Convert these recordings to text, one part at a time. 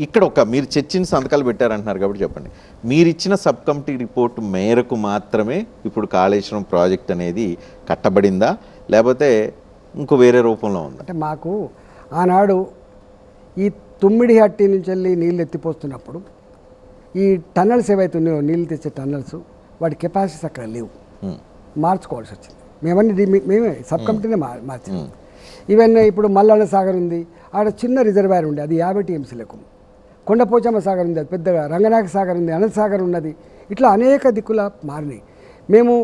ఇక్కడ ఒక మీరు చర్చించి సంతకాలు పెట్టారంటున్నారు కాబట్టి చెప్పండి, మీరు ఇచ్చిన సబ్ కమిటీ రిపోర్ట్ మేరకు మాత్రమే ఇప్పుడు కాళేశ్వరం ప్రాజెక్ట్ అనేది కట్టబడిందా, లేకపోతే ఇంకో వేరే రూపంలో ఉందా? అంటే మాకు ఆనాడు ఈ తుమ్మిడిహట్టి నుంచి వెళ్ళి నీళ్ళు ఎత్తిపోస్తున్నప్పుడు ఈ టన్నల్స్ ఏవైతే ఉన్నాయో నీళ్ళు తెచ్చే టన్నల్స్ వాటి కెపాసిటీస్ అక్కడ లేవు, మార్చుకోవాల్సి వచ్చింది. మేమే సబ్ కమిటీనే మార్చాం. ఈవెన్ ఇప్పుడు మల్లన్న సాగర్ ఉంది, ఆడ చిన్న రిజర్వాయర్ ఉంది, అది 50 టీఎంసీలకు. కొండపోచమ్మ సాగర్ ఉంది, అది పెద్దగా. రంగనాయక సాగర్ ఉంది, అనంత సాగర్ ఉన్నది. ఇట్లా అనేక దిక్కుల మారినాయి. మేము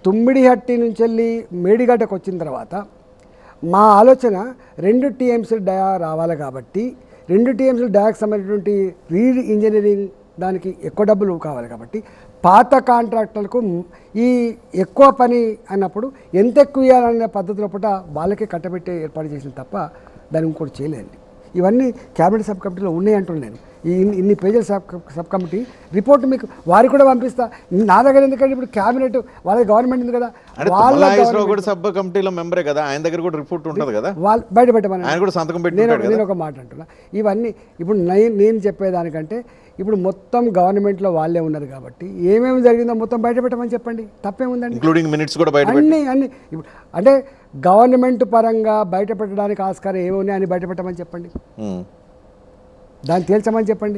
తుమ్మిడిహట్టి నుంచి వెళ్ళి మేడిగడ్డకు వచ్చిన తర్వాత మా ఆలోచన 2 టీఎంసీల డయా రావాలి కాబట్టి 2 టీఎంసీల డయాకి సంబంధించినటువంటి ఇంజనీరింగ్ దానికి ఎక్కువ డబ్బులు కావాలి కాబట్టి పాత కాంట్రాక్టర్లకు ఈ ఎక్కువ పని అన్నప్పుడు ఎంత ఎక్కువ ఇవ్వాలనే పద్ధతిలో పూట వాళ్ళకే కట్టబెట్టే ఏర్పాటు చేసింది తప్ప దాన్ని ఇంకోటి చేయలేదండి. ఇవన్నీ క్యాబినెట్ సబ్ కమిటీలో ఉన్నాయి అంటున్నాను నేను. ఇన్ని పేజీల సబ్ కమిటీ రిపోర్ట్ మీకు వారికి కూడా పంపిస్తా. నా దగ్గర ఎందుకంటే ఇప్పుడు క్యాబినెట్ వాళ్ళ గవర్నమెంట్ ఉంది కదా, వాళ్ళ సబ్ కమిటీలో మెంబరే కదా, ఆయన దగ్గర కూడా రిపోర్ట్ ఉంటుంది కదా, వాళ్ళు బయట పెట్టమని ఆయన కూడా సంతకం పెట్టి. నేను ఒక మాట అంటున్నా, ఇవన్నీ ఇప్పుడు నేను చెప్పేదానికంటే ఇప్పుడు మొత్తం గవర్నమెంట్లో వాళ్ళే ఉన్నారు కాబట్టి ఏమేమి జరిగిందో మొత్తం బయట పెట్టమని చెప్పండి, తప్పేముందండి. ఇంక్లూడింగ్ మినిట్స్ కూడా బయట అన్ని అంటే గవర్నమెంట్ పరంగా బయట పెట్టడానికి ఆస్కారం ఏమున్నాయి అని బయట పెట్టమని చెప్పండి, దాన్ని తేల్చమని చెప్పండి.